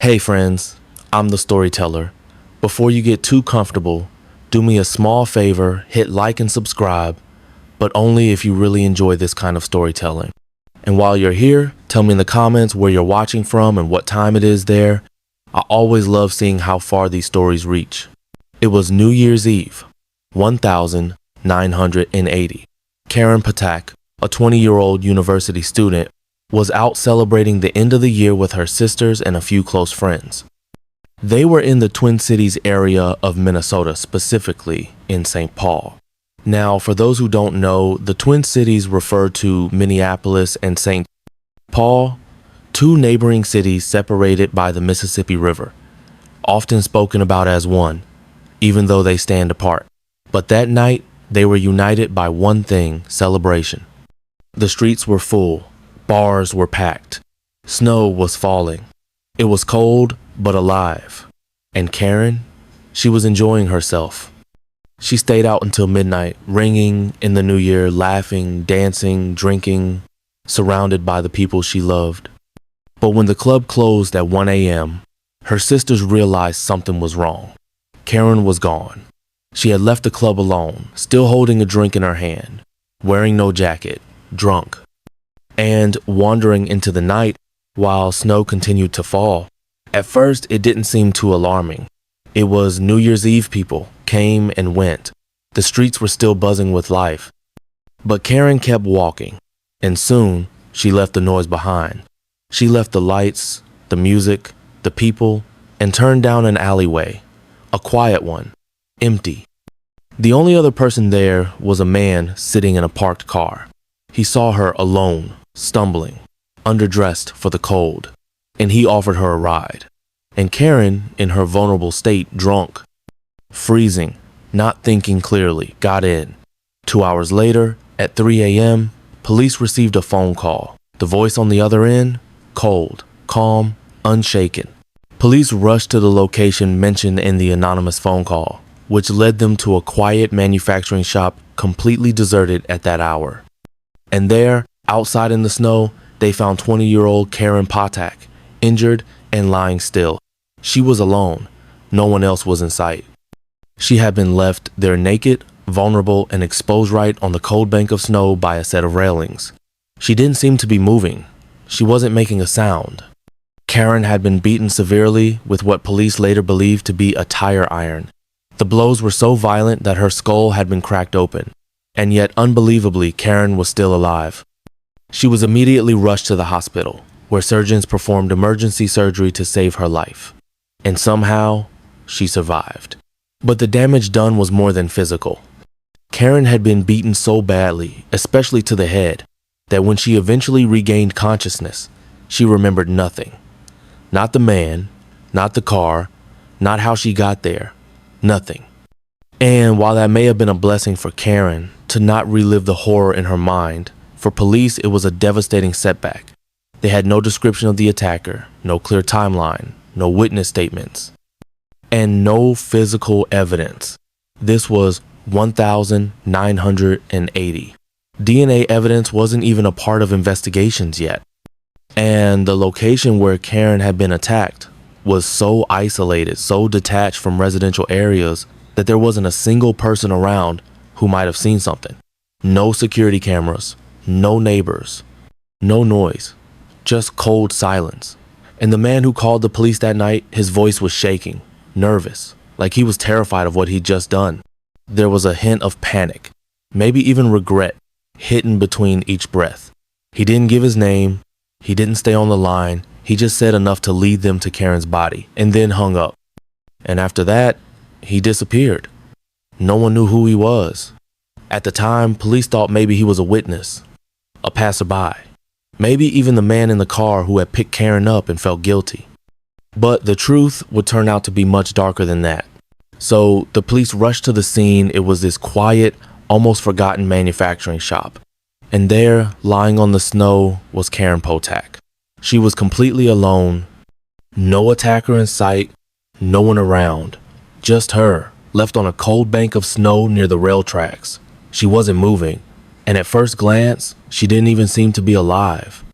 Hey friends, I'm the storyteller. Before you get too comfortable, do me a small favor, hit like and subscribe, but only if you really enjoy this kind of storytelling. And while you're here, tell me in the comments where you're watching from and what time it is there. I always love seeing how far these stories reach. It was New Year's Eve, 1980. Karen Patak, a 20-year-old university student, was out celebrating the end of the year with her sisters and a few close friends. They were in the Twin Cities area of Minnesota, specifically in St. Paul. Now, for those who don't know, the Twin Cities refer to Minneapolis and St. Paul, two neighboring cities separated by the Mississippi River, often spoken about as one, even though they stand apart. But that night, they were united by one thing: celebration. The streets were full. Bars were packed. Snow was falling. It was cold, but alive. And Karen, she was enjoying herself. She stayed out until midnight, ringing in the new year, laughing, dancing, drinking, surrounded by the people she loved. But when the club closed at 1 a.m., her sisters realized something was wrong. Karen was gone. She had left the club alone, still holding a drink in her hand, wearing no jacket, drunk, and wandering into the night while snow continued to fall. At first, it didn't seem too alarming. It was New Year's Eve. People came and went. The streets were still buzzing with life. But Karen kept walking, and soon she left the noise behind. She left the lights, the music, the people, and turned down an alleyway, a quiet one, empty. The only other person there was a man sitting in a parked car. He saw her alone, stumbling, underdressed for the cold, and he offered her a ride. And Karen, in her vulnerable state, drunk, freezing, not thinking clearly, got in. 2 hours later, at 3 a.m., police received a phone call. The voice on the other end, cold, calm, unshaken. Police rushed to the location mentioned in the anonymous phone call, which led them to a quiet manufacturing shop completely deserted at that hour. And there, outside in the snow, they found 20-year-old Karen Patak, injured and lying still. She was alone. No one else was in sight. She had been left there naked, vulnerable, and exposed right on the cold bank of snow by a set of railings. She didn't seem to be moving. She wasn't making a sound. Karen had been beaten severely with what police later believed to be a tire iron. The blows were so violent that her skull had been cracked open. And yet, unbelievably, Karen was still alive. She was immediately rushed to the hospital, where surgeons performed emergency surgery to save her life. And somehow, she survived. But the damage done was more than physical. Karen had been beaten so badly, especially to the head, that when she eventually regained consciousness, she remembered nothing. Not the man, not the car, not how she got there, nothing. And while that may have been a blessing for Karen to not relive the horror in her mind, for police it was a devastating setback. They had no description of the attacker, no clear timeline, no witness statements, and no physical evidence. This was 1980. DNA evidence wasn't even a part of investigations yet. And the location where Karen had been attacked was so isolated, so detached from residential areas that there wasn't a single person around who might have seen something. No security cameras, no neighbors, no noise, just cold silence. And the man who called the police that night, his voice was shaking, nervous, like he was terrified of what he'd just done. There was a hint of panic, maybe even regret, hidden between each breath. He didn't give his name. He didn't stay on the line. He just said enough to lead them to Karen's body and then hung up. And after that, he disappeared. No one knew who he was. At the time, police thought maybe he was a witness, a passerby, maybe even the man in the car who had picked Karen up and felt guilty. But the truth would turn out to be much darker than that. So the police rushed to the scene. It was this quiet, almost forgotten manufacturing shop. And there, lying on the snow, was Karen Patak. She was completely alone, no attacker in sight, no one around, just her, left on a cold bank of snow near the rail tracks. She wasn't moving, and at first glance, she didn't even seem to be alive.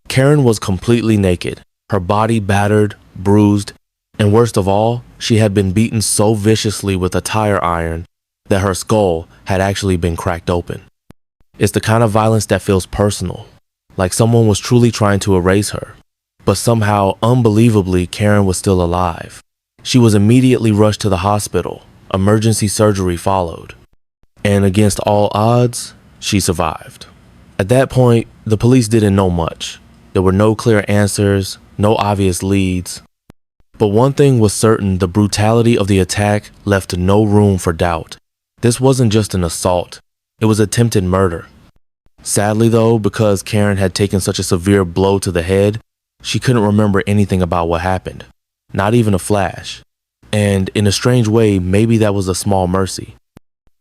Karen was completely naked, her body battered, bruised, and worst of all, she had been beaten so viciously with a tire iron that her skull had actually been cracked open. It's the kind of violence that feels personal, like someone was truly trying to erase her. But somehow, unbelievably, Karen was still alive. She was immediately rushed to the hospital. Emergency surgery followed. And against all odds, she survived. At that point, the police didn't know much. There were no clear answers, no obvious leads. But one thing was certain: the brutality of the attack left no room for doubt. This wasn't just an assault, it was attempted murder. Sadly though, because Karen had taken such a severe blow to the head, she couldn't remember anything about what happened, not even a flash. And in a strange way, maybe that was a small mercy.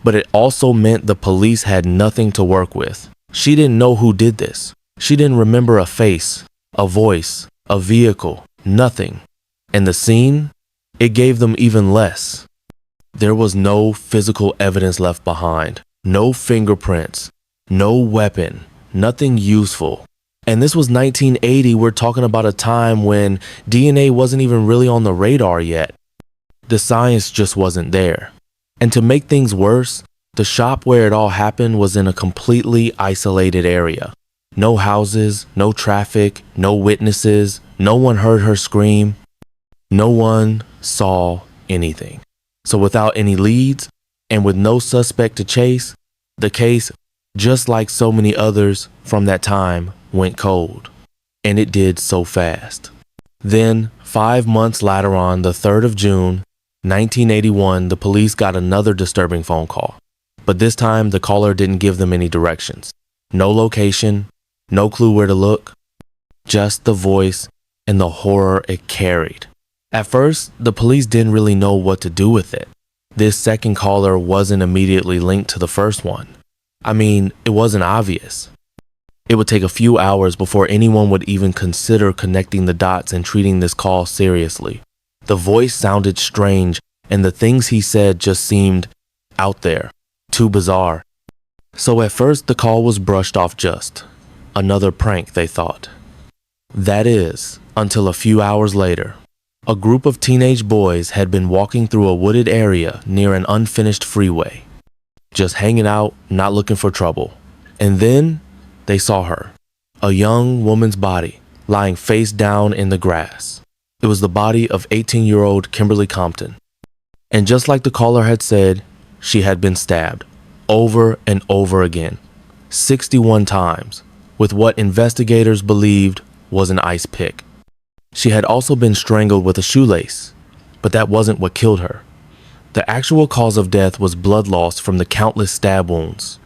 But it also meant the police had nothing to work with. She didn't know who did this. She didn't remember a face, a voice, a vehicle, nothing. And the scene? It gave them even less. There was no physical evidence left behind, no fingerprints, no weapon, nothing useful. And this was 1980. We're talking about a time when DNA wasn't even really on the radar yet. The science just wasn't there. And to make things worse, the shop where it all happened was in a completely isolated area. No houses, no traffic, no witnesses, no one heard her scream. No one saw anything. So without any leads and with no suspect to chase, the case, just like so many others from that time, went cold. And it did so fast. Then, 5 months later on, the 3rd of June, 1981, the police got another disturbing phone call. But this time, the caller didn't give them any directions. No location, no clue where to look, just the voice and the horror it carried. At first, the police didn't really know what to do with it. This second caller wasn't immediately linked to the first one. I mean, it wasn't obvious. It would take a few hours before anyone would even consider connecting the dots and treating this call seriously. The voice sounded strange, and the things he said just seemed out there, too bizarre. So at first, the call was brushed off just another prank, they thought. That is, until a few hours later. A group of teenage boys had been walking through a wooded area near an unfinished freeway, just hanging out, not looking for trouble. And then they saw her, a young woman's body, lying face down in the grass. It was the body of 18-year-old Kimberly Compton. And just like the caller had said, she had been stabbed over and over again, 61 times, with what investigators believed was an ice pick. She had also been strangled with a shoelace, but that wasn't what killed her. The actual cause of death was blood loss from the countless stab wounds.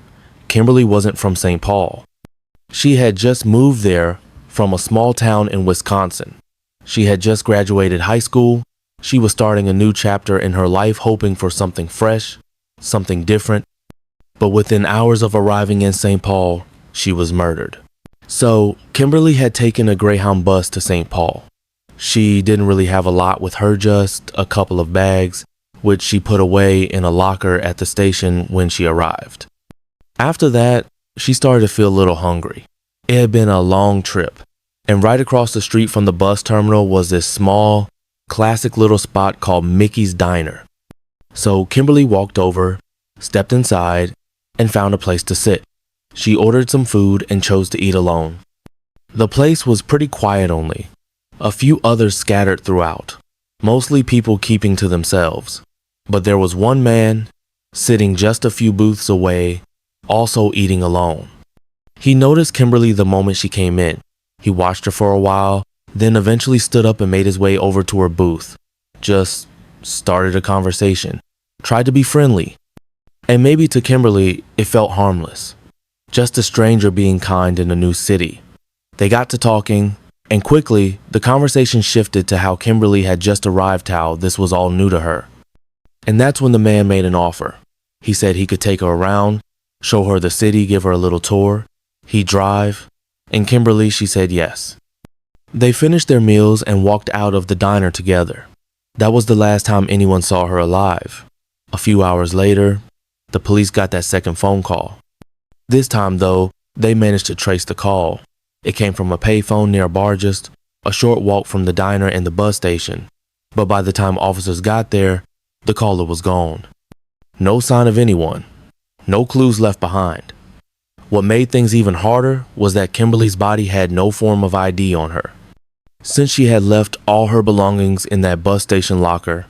Kimberly wasn't from St. Paul. She had just moved there from a small town in Wisconsin. She had just graduated high school. She was starting a new chapter in her life, hoping for something fresh, something different. But within hours of arriving in St. Paul, she was murdered. So, Kimberly had taken a Greyhound bus to St. Paul. She didn't really have a lot with her, just a couple of bags, which she put away in a locker at the station when she arrived. After that, she started to feel a little hungry. It had been a long trip, and right across the street from the bus terminal was this small, classic little spot called Mickey's Diner. So Kimberly walked over, stepped inside, and found a place to sit. She ordered some food and chose to eat alone. The place was pretty quiet only. A few others scattered throughout, mostly people keeping to themselves. But there was one man, sitting just a few booths away, also eating alone. He noticed Kimberly the moment she came in. He watched her for a while, then eventually stood up and made his way over to her booth. Just started a conversation, tried to be friendly. And maybe to Kimberly, it felt harmless. Just a stranger being kind in a new city. They got to talking, and quickly, the conversation shifted to how Kimberly had just arrived, how this was all new to her. And that's when the man made an offer. He said he could take her around, show her the city, give her a little tour. He'd drive. And Kimberly, she said yes. They finished their meals and walked out of the diner together. That was the last time anyone saw her alive. A few hours later, the police got that second phone call. This time, though, they managed to trace the call. It came from a payphone near a bar just a short walk from the diner and the bus station. But by the time officers got there, the caller was gone. No sign of anyone. No clues left behind. What made things even harder was that Kimberly's body had no form of ID on her. Since she had left all her belongings in that bus station locker,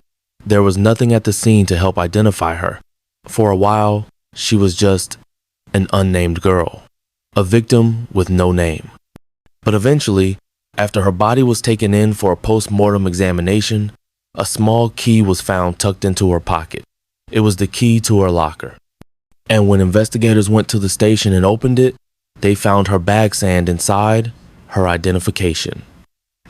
there was nothing at the scene to help identify her. For a while, she was just an unnamed girl, a victim with no name. But eventually, after her body was taken in for a post-mortem examination, a small key was found tucked into her pocket. It was the key to her locker. And when investigators went to the station and opened it, they found her bag sand inside, her identification.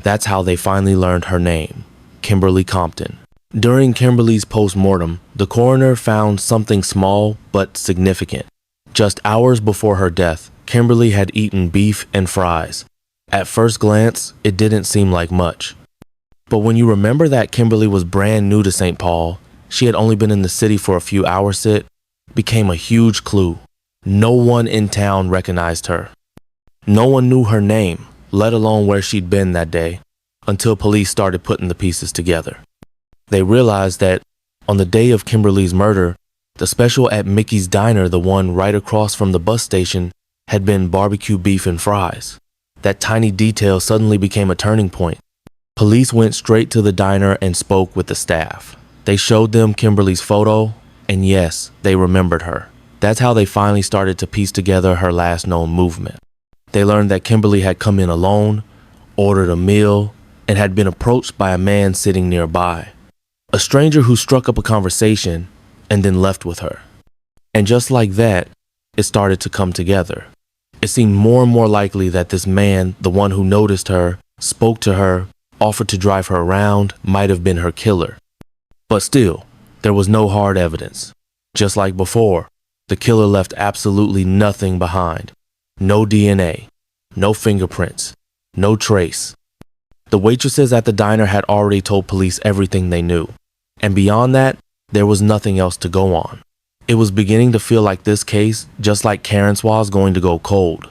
That's how they finally learned her name, Kimberly Compton. During Kimberly's post-mortem, the coroner found something small but significant. Just hours before her death, Kimberly had eaten beef and fries. At first glance, it didn't seem like much. But when you remember that Kimberly was brand new to St. Paul, she had only been in the city for a few hours, it became a huge clue. No one in town recognized her. No one knew her name, let alone where she'd been that day, until police started putting the pieces together. They realized that on the day of Kimberly's murder, the special at Mickey's Diner, the one right across from the bus station, had been barbecue beef and fries. That tiny detail suddenly became a turning point. Police went straight to the diner and spoke with the staff. They showed them Kimberly's photo, and yes, they remembered her. That's how they finally started to piece together her last known movement. They learned that Kimberly had come in alone, ordered a meal, and had been approached by a man sitting nearby. A stranger who struck up a conversation and then left with her. And just like that, it started to come together. It seemed more and more likely that this man, the one who noticed her, spoke to her, offered to drive her around, might have been her killer. But still, there was no hard evidence. Just like before, the killer left absolutely nothing behind. No DNA, no fingerprints, no trace. The waitresses at the diner had already told police everything they knew. And beyond that, there was nothing else to go on. It was beginning to feel like this case, just like Karen's, was going to go cold.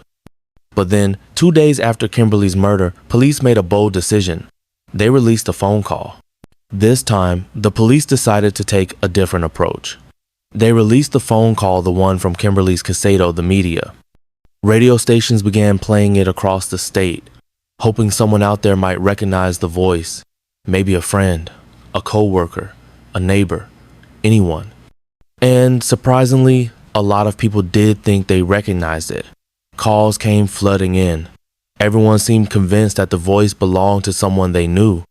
But then, 2 days after Kimberly's murder, police made a bold decision. They released a phone call. This time, the police decided to take a different approach. They released the phone call, the one from Kimberly's casado, the media. Radio stations began playing it across the state, hoping someone out there might recognize the voice. Maybe a friend, a co-worker, a neighbor, anyone. And surprisingly, a lot of people did think they recognized it. Calls came flooding in. Everyone seemed convinced that the voice belonged to someone they knew.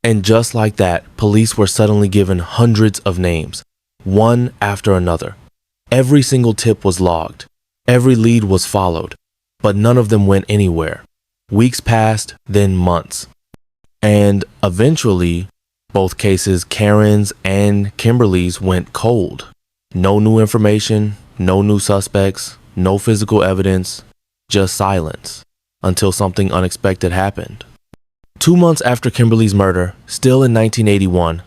And just like that, police were suddenly given hundreds of names, one after another. Every single tip was logged. Every lead was followed, but none of them went anywhere. Weeks passed, then months. And eventually, both cases, Karen's and Kimberly's, went cold. No new information, no new suspects, no physical evidence, just silence, until something unexpected happened. 2 months after Kimberly's murder, still in 1981,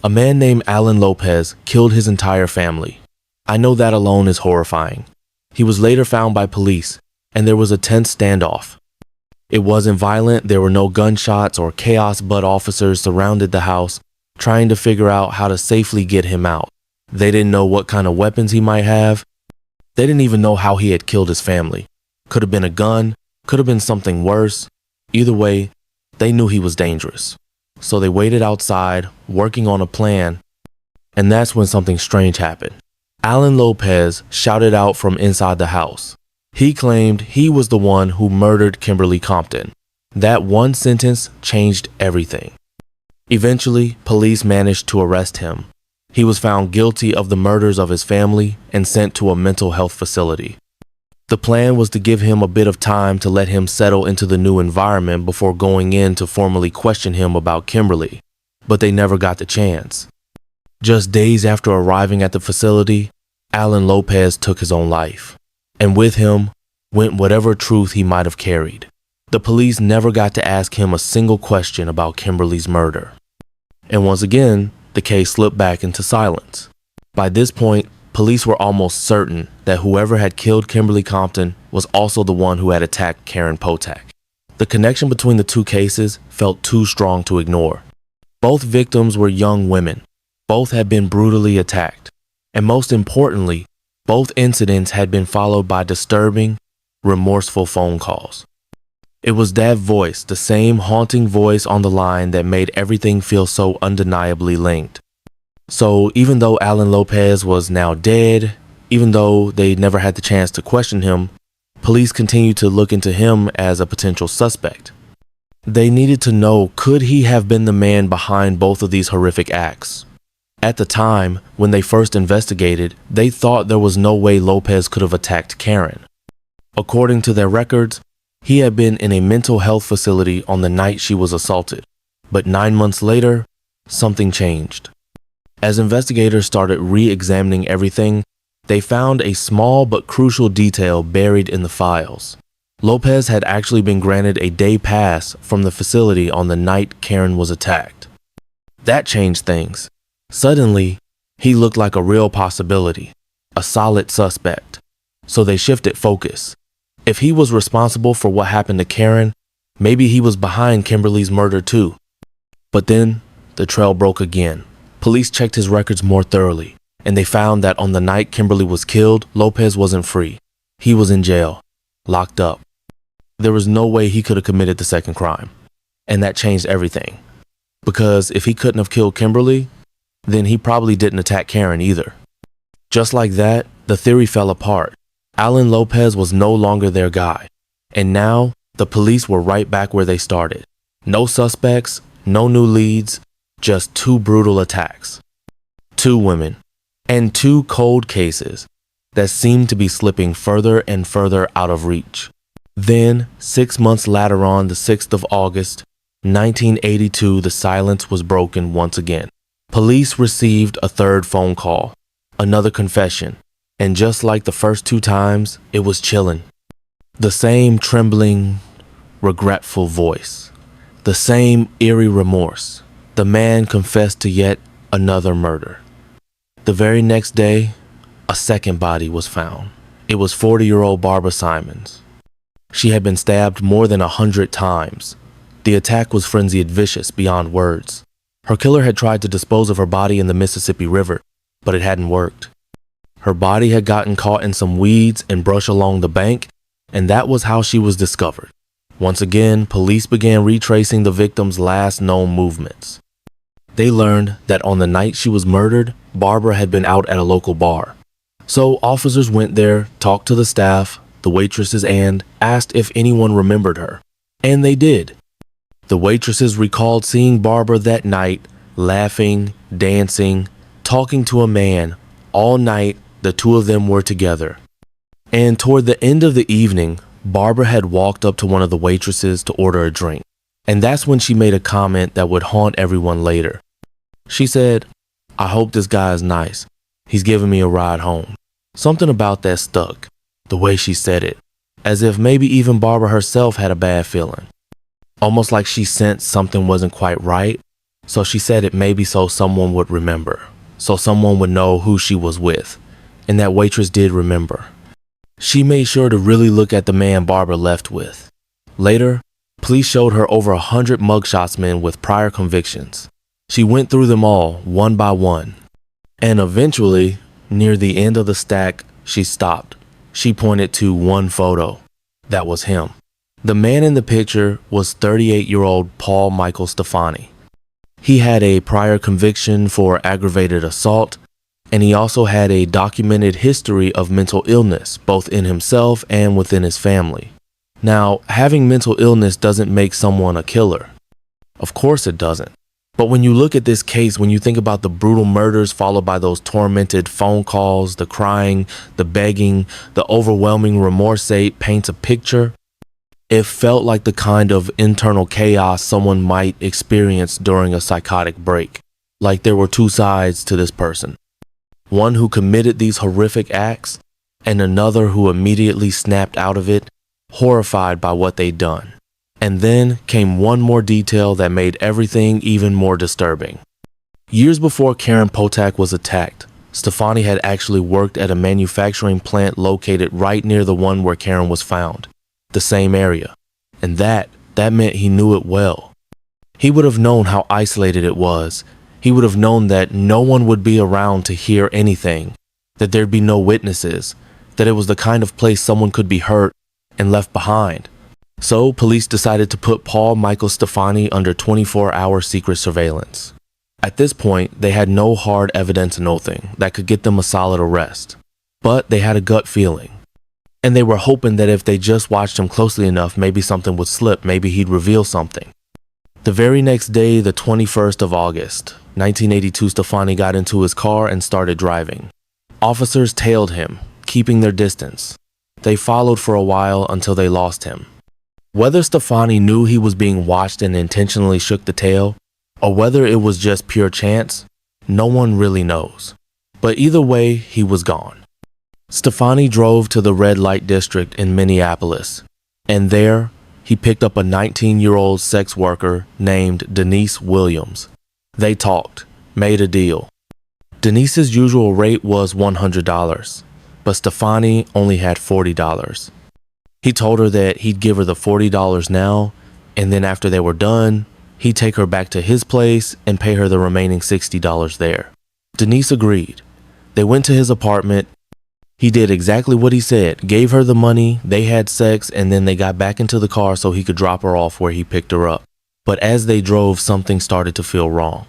a man named Alan Lopez killed his entire family. I know that alone is horrifying. He was later found by police, and there was a tense standoff. It wasn't violent, there were no gunshots or chaos, but officers surrounded the house, trying to figure out how to safely get him out. They didn't know what kind of weapons he might have. They didn't even know how he had killed his family. Could have been a gun, could have been something worse. Either way, they knew he was dangerous. So they waited outside, working on a plan, and that's when something strange happened. Alan Lopez shouted out from inside the house. He claimed he was the one who murdered Kimberly Compton. That one sentence changed everything. Eventually, police managed to arrest him. He was found guilty of the murders of his family and sent to a mental health facility. The plan was to give him a bit of time to let him settle into the new environment before going in to formally question him about Kimberly, but they never got the chance. Just days after arriving at the facility, Alan Lopez took his own life, and with him went whatever truth he might have carried. The police never got to ask him a single question about Kimberly's murder. And once again, the case slipped back into silence. By this point, police were almost certain that whoever had killed Kimberly Compton was also the one who had attacked Karen Potak. The connection between the two cases felt too strong to ignore. Both victims were young women. Both had been brutally attacked. And most importantly, both incidents had been followed by disturbing, remorseful phone calls. It was that voice, the same haunting voice on the line, that made everything feel so undeniably linked. So even though Alan Lopez was now dead, even though they never had the chance to question him, police continued to look into him as a potential suspect. They needed to know, could he have been the man behind both of these horrific acts? At the time, when they first investigated, they thought there was no way Lopez could have attacked Karen. According to their records, he had been in a mental health facility on the night she was assaulted. But 9 months later, something changed. As investigators started re-examining everything, they found a small but crucial detail buried in the files. Lopez had actually been granted a day pass from the facility on the night Karen was attacked. That changed things. Suddenly, he looked like a real possibility, a solid suspect. So they shifted focus. If he was responsible for what happened to Karen, maybe he was behind Kimberly's murder too. But then, the trail broke again. Police checked his records more thoroughly, and they found that on the night Kimberly was killed, Lopez wasn't free. He was in jail, locked up. There was no way he could have committed the second crime. And that changed everything. Because if he couldn't have killed Kimberly, then he probably didn't attack Karen either. Just like that, the theory fell apart. Alan Lopez was no longer their guy. And now, the police were right back where they started. No suspects, no new leads, just two brutal attacks. Two women, and two cold cases that seemed to be slipping further and further out of reach. Then, 6 months later on the 6th of August, 1982, the silence was broken once again. Police received a third phone call, another confession, and just like the first two times, it was chilling. The same trembling, regretful voice. The same eerie remorse. The man confessed to yet another murder. The very next day, a second body was found. It was 40-year-old Barbara Simons. She had been stabbed more than 100 times. The attack was frenzied, vicious beyond words. Her killer had tried to dispose of her body in the Mississippi River, but it hadn't worked. Her body had gotten caught in some weeds and brush along the bank, and that was how she was discovered. Once again, police began retracing the victim's last known movements. They learned that on the night she was murdered, Barbara had been out at a local bar. So officers went there, talked to the staff, the waitresses, and asked if anyone remembered her. And they did. The waitresses recalled seeing Barbara that night, laughing, dancing, talking to a man. All night, the two of them were together. And toward the end of the evening, Barbara had walked up to one of the waitresses to order a drink. And that's when she made a comment that would haunt everyone later. She said, "I hope this guy is nice. He's giving me a ride home." Something about that stuck, the way she said it, as if maybe even Barbara herself had a bad feeling. Almost like she sensed something wasn't quite right, so she said it maybe so someone would remember, so someone would know who she was with. And that waitress did remember. She made sure to really look at the man Barbara left with. Later, police showed her over 100 mugshots men with prior convictions. She went through them all, one by one. And eventually, near the end of the stack, she stopped. She pointed to one photo. That was him. The man in the picture was 38-year-old Paul Michael Stefani. He had a prior conviction for aggravated assault, and he also had a documented history of mental illness, both in himself and within his family. Now, having mental illness doesn't make someone a killer. Of course it doesn't. But when you look at this case, when you think about the brutal murders followed by those tormented phone calls, the crying, the begging, the overwhelming remorse it paints a picture. It felt like the kind of internal chaos someone might experience during a psychotic break. Like there were two sides to this person. One who committed these horrific acts, and another who immediately snapped out of it, horrified by what they'd done. And then came one more detail that made everything even more disturbing. Years before Karen Potak was attacked, Stefani had actually worked at a manufacturing plant located right near the one where Karen was found, the same area. And that That meant he knew it well. He would have known how isolated it was. He would have known that no one would be around to hear anything, that there'd be no witnesses, that it was the kind of place someone could be hurt and left behind. So police decided to put Paul Michael Stefani under 24-hour secret surveillance. At this point, they had no hard evidence, nothing that could get them a solid arrest. But they had a gut feeling. And they were hoping that if they just watched him closely enough, maybe something would slip, maybe he'd reveal something. The very next day, the 21st of August, 1982, Stefani got into his car and started driving. Officers tailed him, keeping their distance. They followed for a while until they lost him. Whether Stefani knew he was being watched and intentionally shook the tail, or whether it was just pure chance, no one really knows. But either way, he was gone. Stefani drove to the red light district in Minneapolis, and there, he picked up a 19-year-old sex worker named Denise Williams. They talked, made a deal. Denise's usual rate was $100, but Stefani only had $40. He told her that he'd give her the $40 now, and then after they were done, he'd take her back to his place and pay her the remaining $60 there. Denise agreed. They went to his apartment. He did exactly what he said, gave her the money, they had sex, and then they got back into the car so he could drop her off where he picked her up. But as they drove, something started to feel wrong.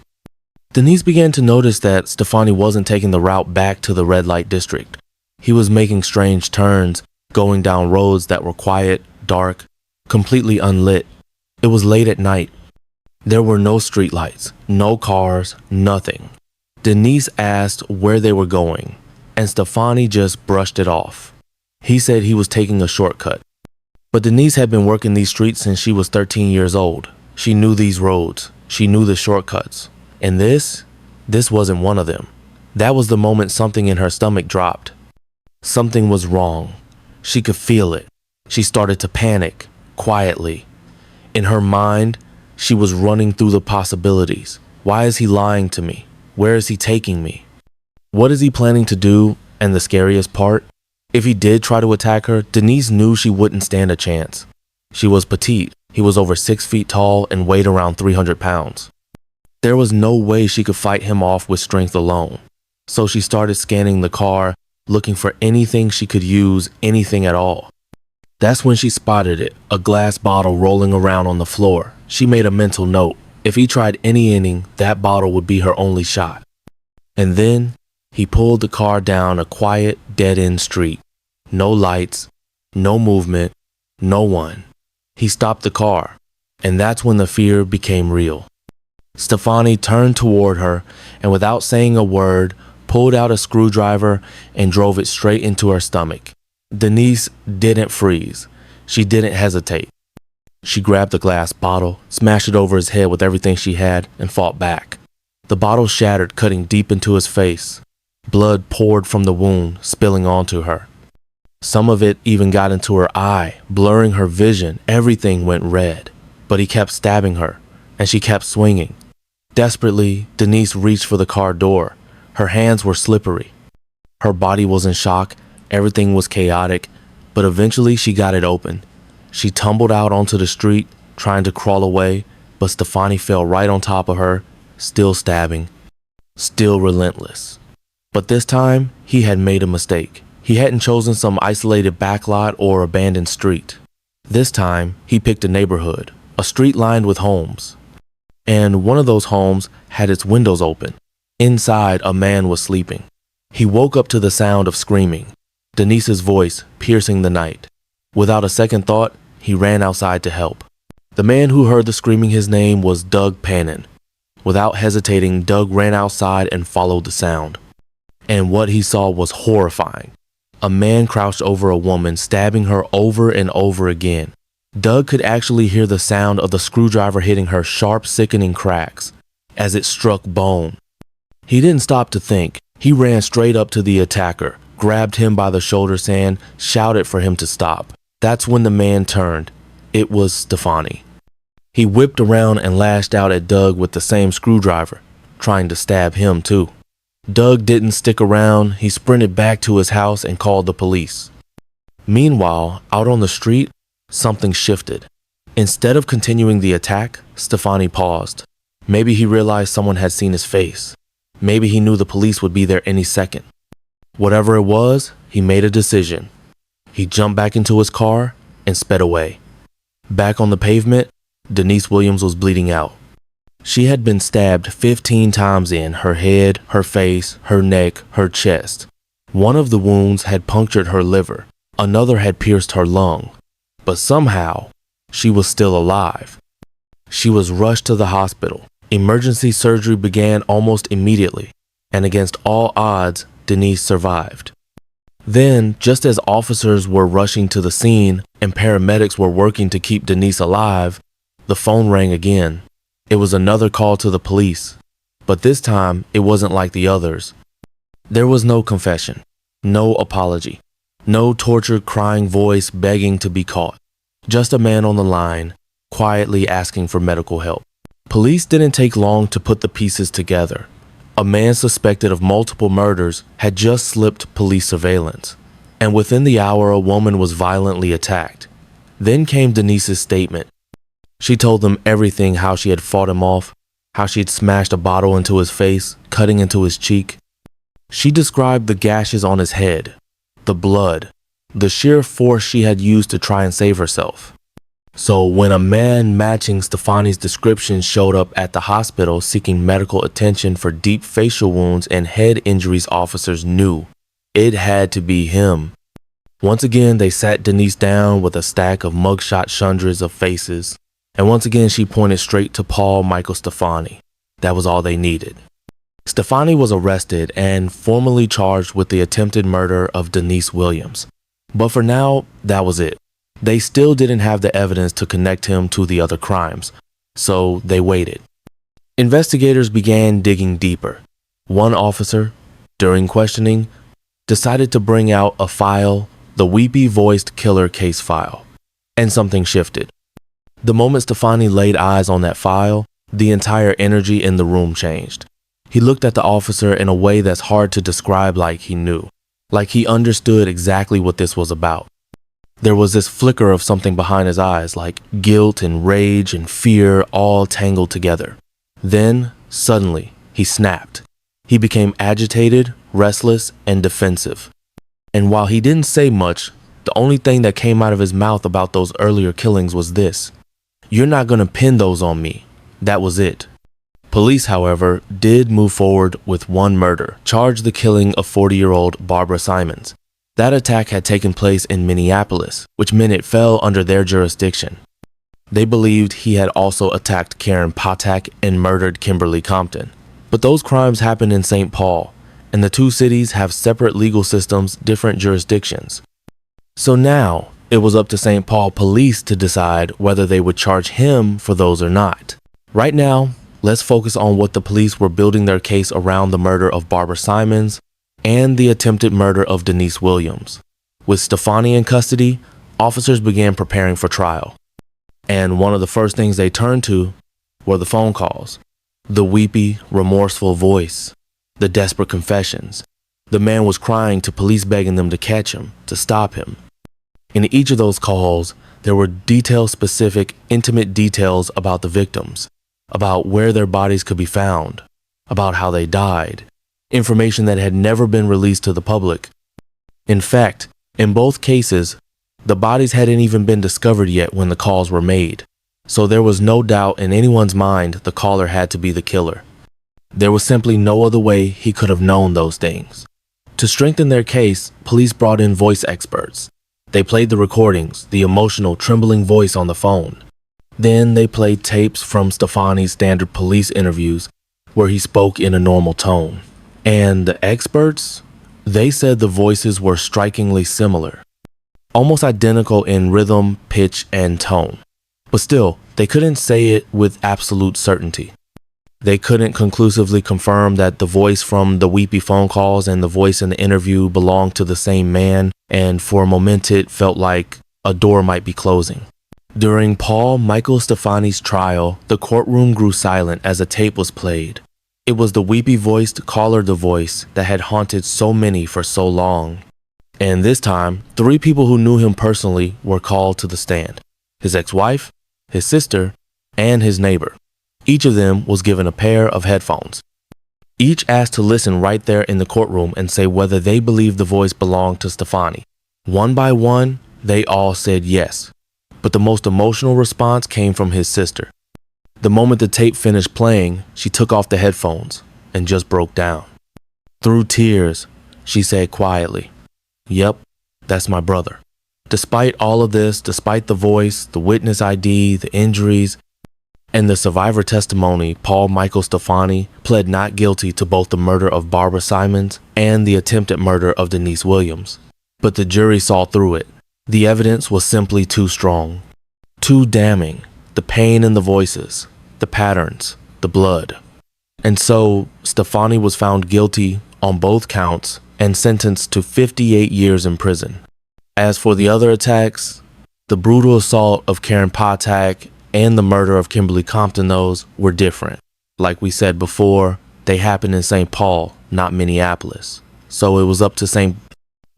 Denise began to notice that Stefani wasn't taking the route back to the red light district. He was making strange turns, going down roads that were quiet, dark, completely unlit. It was late at night. There were no streetlights, no cars, nothing. Denise asked where they were going, and Stefani just brushed it off. He said he was taking a shortcut. But Denise had been working these streets since she was 13 years old. She knew these roads. She knew the shortcuts. And this wasn't one of them. That was the moment something in her stomach dropped. Something was wrong. She could feel it. She started to panic, quietly. In her mind, she was running through the possibilities. Why is he lying to me? Where is he taking me? What is he planning to do? And the scariest part, if he did try to attack her, Denise knew she wouldn't stand a chance. She was petite. He was over 6 feet tall and weighed around 300 pounds. There was no way she could fight him off with strength alone. So she started scanning the car, looking for anything she could use, anything at all. That's when she spotted it, a glass bottle rolling around on the floor. She made a mental note. If he tried any inning, that bottle would be her only shot. And then he pulled the car down a quiet, dead-end street. No lights, no movement, no one. He stopped the car, and that's when the fear became real. Stefani turned toward her, and without saying a word, pulled out a screwdriver and drove it straight into her stomach. Denise didn't freeze. She didn't hesitate. She grabbed the glass bottle, smashed it over his head with everything she had, and fought back. The bottle shattered, cutting deep into his face. Blood poured from the wound, spilling onto her. Some of it even got into her eye, blurring her vision. Everything went red. But he kept stabbing her, and she kept swinging. Desperately, Denise reached for the car door. Her hands were slippery. Her body was in shock. Everything was chaotic, but eventually she got it open. She tumbled out onto the street, trying to crawl away, but Stefani fell right on top of her, still stabbing, still relentless. But this time, he had made a mistake. He hadn't chosen some isolated backlot or abandoned street. This time, he picked a neighborhood, a street lined with homes. And one of those homes had its windows open. Inside, a man was sleeping. He woke up to the sound of screaming, Denise's voice piercing the night. Without a second thought, he ran outside to help. The man who heard the screaming, his name was Doug Pannon. Without hesitating, Doug ran outside and followed the sound. And what he saw was horrifying. A man crouched over a woman, stabbing her over and over again. Doug could actually hear the sound of the screwdriver hitting her sharp, sickening cracks as it struck bone. He didn't stop to think. He ran straight up to the attacker, grabbed him by the shoulders and shouted for him to stop. That's when the man turned. It was Stefani. He whipped around and lashed out at Doug with the same screwdriver, trying to stab him too. Doug didn't stick around. He sprinted back to his house and called the police. Meanwhile, out on the street, something shifted. Instead of continuing the attack, Stefani paused. Maybe he realized someone had seen his face. Maybe he knew the police would be there any second. Whatever it was, he made a decision. He jumped back into his car and sped away. Back on the pavement, Denise Williams was bleeding out. She had been stabbed 15 times in her head, her face, her neck, her chest. One of the wounds had punctured her liver. Another had pierced her lung. But somehow, she was still alive. She was rushed to the hospital. Emergency surgery began almost immediately, and against all odds, Denise survived. Then, just as officers were rushing to the scene and paramedics were working to keep Denise alive, the phone rang again. It was another call to the police, but this time it wasn't like the others. There was no confession, no apology, no tortured crying voice begging to be caught. Just a man on the line, quietly asking for medical help. Police didn't take long to put the pieces together. A man suspected of multiple murders had just slipped police surveillance, and within the hour a woman was violently attacked. Then came Denise's statement. She told them everything, how she had fought him off, how she had smashed a bottle into his face, cutting into his cheek. She described the gashes on his head, the blood, the sheer force she had used to try and save herself. So when a man matching Stefani's description showed up at the hospital seeking medical attention for deep facial wounds and head injuries, officers knew it had to be him. Once again, they sat Denise down with a stack of mugshot shundras of faces, and once again she pointed straight to Paul Michael Stefani. That was all they needed. Stefani was arrested and formally charged with the attempted murder of Denise Williams. But for now, that was it. They still didn't have the evidence to connect him to the other crimes, so they waited. Investigators began digging deeper. One officer, during questioning, decided to bring out a file, the Weepy-Voiced killer case file, and something shifted. The moment Stefani laid eyes on that file, the entire energy in the room changed. He looked at the officer in a way that's hard to describe, like he knew, like he understood exactly what this was about. There was this flicker of something behind his eyes, like guilt and rage and fear all tangled together. Then, suddenly, he snapped. He became agitated, restless, and defensive. And while he didn't say much, the only thing that came out of his mouth about those earlier killings was this: "You're not gonna pin those on me." That was it. Police, however, did move forward with one murder, charged the killing of 40-year-old Barbara Simons. That attack had taken place in Minneapolis, which meant it fell under their jurisdiction. They believed he had also attacked Karen Patak and murdered Kimberly Compton. But those crimes happened in St. Paul, and the two cities have separate legal systems, different jurisdictions. So now, it was up to St. Paul police to decide whether they would charge him for those or not. Right now, let's focus on what the police were building their case around the murder of Barbara Simons and the attempted murder of Denise Williams. With Stefani in custody, officers began preparing for trial. And one of the first things they turned to were the phone calls. The weepy, remorseful voice. The desperate confessions. The man was crying to police, begging them to catch him, to stop him. In each of those calls, there were detail-specific, intimate details about the victims, about where their bodies could be found, about how they died, information that had never been released to the public. In fact, in both cases, the bodies hadn't even been discovered yet when the calls were made, so there was no doubt in anyone's mind the caller had to be the killer. There was simply no other way he could have known those things. To strengthen their case, police brought in voice experts. They played the recordings, the emotional, trembling voice on the phone. Then they played tapes from Stefani's standard police interviews where he spoke in a normal tone. And the experts, they said the voices were strikingly similar, almost identical in rhythm, pitch, and tone. But still, they couldn't say it with absolute certainty. They couldn't conclusively confirm that the voice from the weepy phone calls and the voice in the interview belonged to the same man, and for a moment it felt like a door might be closing. During Paul Michael Stefani's trial, the courtroom grew silent as a tape was played. It was the Weepy-Voiced caller the voice that had haunted so many for so long. And this time, 3 people who knew him personally were called to the stand: his ex-wife, his sister, and his neighbor. Each of them was given a pair of headphones. Each asked to listen right there in the courtroom and say whether they believed the voice belonged to Stefani. One by one, they all said yes. But the most emotional response came from his sister. The moment the tape finished playing, she took off the headphones and just broke down. Through tears, she said quietly, "Yep, that's my brother." Despite all of this, despite the voice, the witness ID, the injuries, and the survivor testimony, Paul Michael Stefani pled not guilty to both the murder of Barbara Simons and the attempted murder of Denise Williams. But the jury saw through it. The evidence was simply too strong, too damning. The pain in the voices, the patterns, the blood. And so Stefani was found guilty on both counts and sentenced to 58 years in prison. As for the other attacks, the brutal assault of Karen Potak and the murder of Kimberly Compton, those were different. Like we said before, they happened in St. Paul, not Minneapolis. So it was up to St.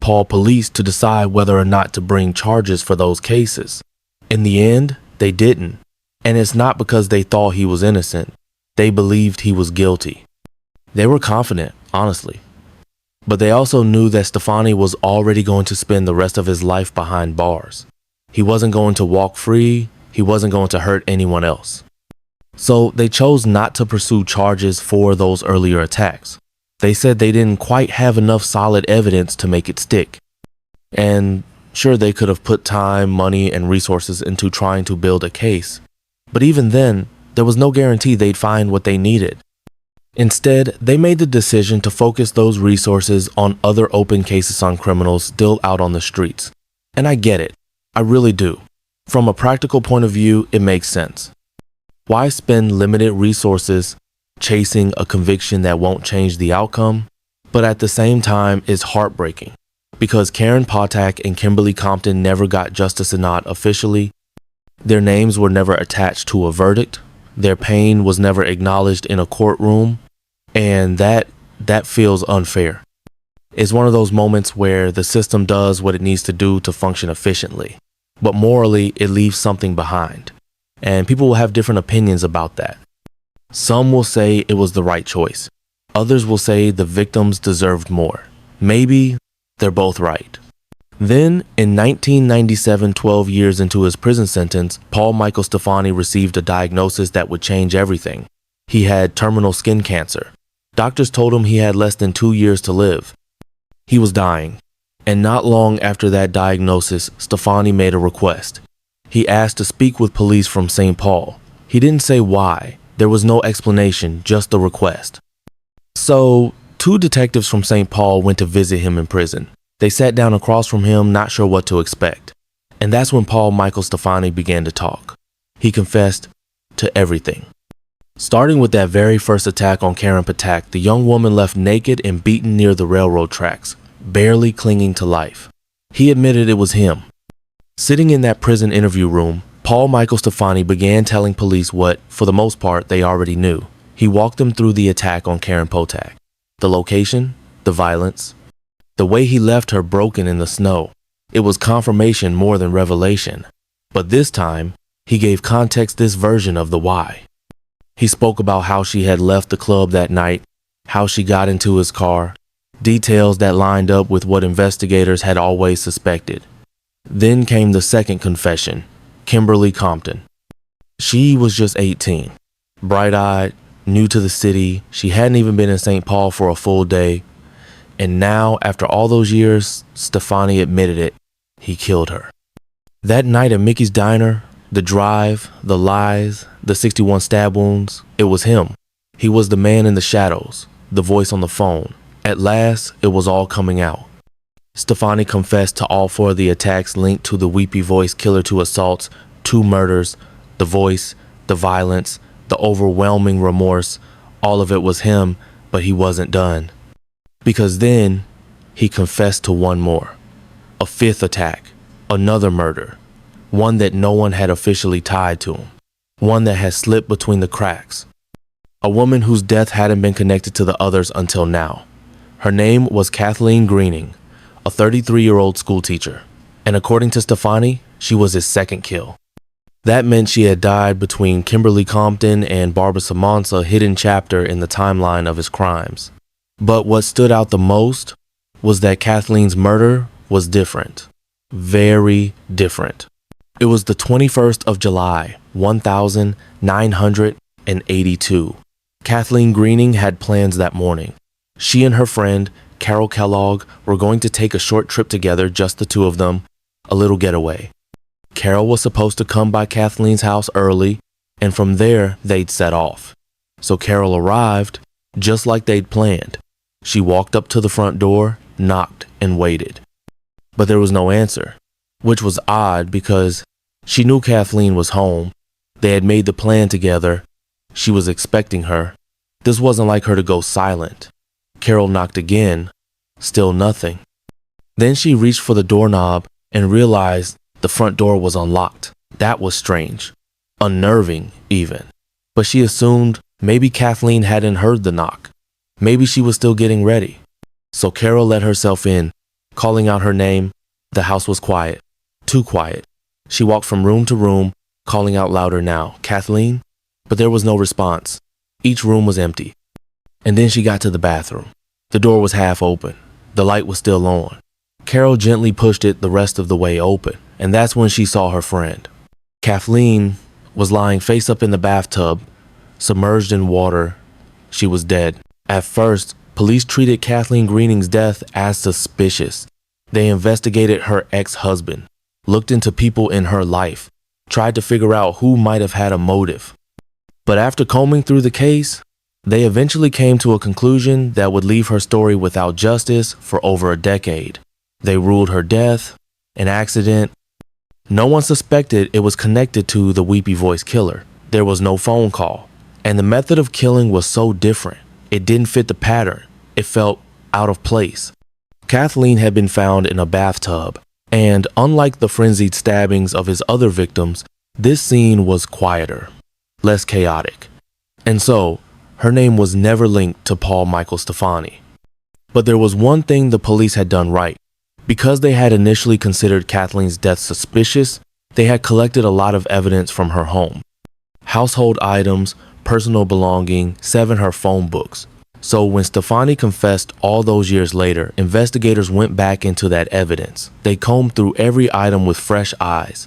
Paul police to decide whether or not to bring charges for those cases. In the end, they didn't. And it's not because they thought he was innocent. They believed he was guilty. They were confident, honestly. But they also knew that Stefani was already going to spend the rest of his life behind bars. He wasn't going to walk free. He wasn't going to hurt anyone else. So they chose not to pursue charges for those earlier attacks. They said they didn't quite have enough solid evidence to make it stick. And sure, they could have put time, money, and resources into trying to build a case. But even then, there was no guarantee they'd find what they needed. Instead, they made the decision to focus those resources on other open cases on criminals still out on the streets. And I get it. I really do. From a practical point of view, it makes sense. Why spend limited resources chasing a conviction that won't change the outcome? But at the same time, it's heartbreaking. Because Karen Potak and Kimberly Compton never got justice denied officially. Their names were never attached to a verdict. Their pain was never acknowledged in a courtroom. And that feels unfair. It's one of those moments where the system does what it needs to do to function efficiently. But morally, it leaves something behind. And people will have different opinions about that. Some will say it was the right choice. Others will say the victims deserved more. Maybe they're both right. Then, in 1997, 12 years into his prison sentence, Paul Michael Stefani received a diagnosis that would change everything. He had terminal skin cancer. Doctors told him he had less than 2 years to live. He was dying. And not long after that diagnosis, Stefani made a request. He asked to speak with police from St. Paul. He didn't say why. There was no explanation, just the request. So, 2 detectives from St. Paul went to visit him in prison. They sat down across from him, not sure what to expect. And that's when Paul Michael Stefani began to talk. He confessed to everything. Starting with that very first attack on Karen Potak, the young woman left naked and beaten near the railroad tracks, barely clinging to life. He admitted it was him. Sitting in that prison interview room, Paul Michael Stefani began telling police what, for the most part, they already knew. He walked them through the attack on Karen Potak. The location, the violence, the way he left her broken in the snow. It was confirmation more than revelation. But this time, he gave context this version of the why. He spoke about how she had left the club that night, how she got into his car, details that lined up with what investigators had always suspected. Then came the second confession, Kimberly Compton. She was just 18, bright-eyed, new to the city. She hadn't even been in St. Paul for a full day. And now, after all those years, Stefani admitted it. He killed her. That night at Mickey's Diner, the drive, the lies, the 61 stab wounds, it was him. He was the man in the shadows, the voice on the phone. At last, it was all coming out. Stefani confessed to all 4 of the attacks linked to the Weepy-Voiced killer, 2 assaults, 2 murders, the voice, the violence, the overwhelming remorse. All of it was him, but he wasn't done. Because then, he confessed to one more. A 5th attack, another murder, one that no one had officially tied to him, one that had slipped between the cracks. A woman whose death hadn't been connected to the others until now. Her name was Kathleen Greening, a 33-year-old school teacher. And according to Stefani, she was his second kill. That meant she had died between Kimberly Compton and Barbara Simon's a hidden chapter in the timeline of his crimes. But what stood out the most was that Kathleen's murder was different. Very different. It was the 21st of July, 1982. Kathleen Greening had plans that morning. She and her friend, Carol Kellogg, were going to take a short trip together, just the two of them, a little getaway. Carol was supposed to come by Kathleen's house early, and from there, they'd set off. So Carol arrived, just like they'd planned. She walked up to the front door, knocked, and waited. But there was no answer, which was odd because she knew Kathleen was home. They had made the plan together. She was expecting her. This wasn't like her to go silent. Carol knocked again. Still nothing. Then she reached for the doorknob and realized the front door was unlocked. That was strange. Unnerving, even. But she assumed maybe Kathleen hadn't heard the knock. Maybe she was still getting ready. So Carol let herself in, calling out her name. The house was quiet. Too quiet. She walked from room to room, calling out louder now, "Kathleen?" But there was no response. Each room was empty. And then she got to the bathroom. The door was half open. The light was still on. Carol gently pushed it the rest of the way open, and that's when she saw her friend. Kathleen was lying face up in the bathtub, submerged in water. She was dead. At first, police treated Kathleen Greening's death as suspicious. They investigated her ex-husband, looked into people in her life, tried to figure out who might have had a motive. But after combing through the case, they eventually came to a conclusion that would leave her story without justice for over a decade. They ruled her death an accident. No one suspected it was connected to the Weepy-Voiced killer. There was no phone call. And the method of killing was so different. It didn't fit the pattern. It felt out of place. Kathleen had been found in a bathtub, and unlike the frenzied stabbings of his other victims, this scene was quieter, less chaotic. And so, her name was never linked to Paul Michael Stefani. But there was one thing the police had done right. Because they had initially considered Kathleen's death suspicious, they had collected a lot of evidence from her home. Household items, personal belongings, even her phone books. So when Stefani confessed all those years later, investigators went back into that evidence. They combed through every item with fresh eyes.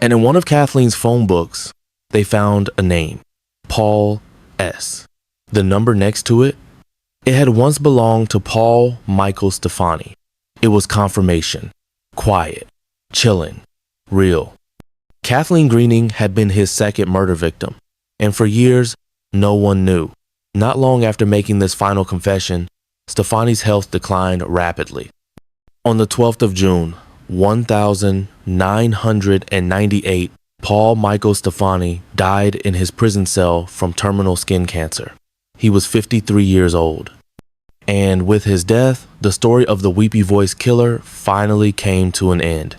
And in one of Kathleen's phone books, they found a name, Paul S. The number next to it, it had once belonged to Paul Michael Stefani. It was confirmation. Quiet, chilling, real. Kathleen Greening had been his second murder victim, and for years, no one knew. Not long after making this final confession, Stefani's health declined rapidly. On the 12th of June, 1998, Paul Michael Stefani died in his prison cell from terminal skin cancer. He was 53 years old. And with his death, the story of the Weepy-Voiced killer finally came to an end.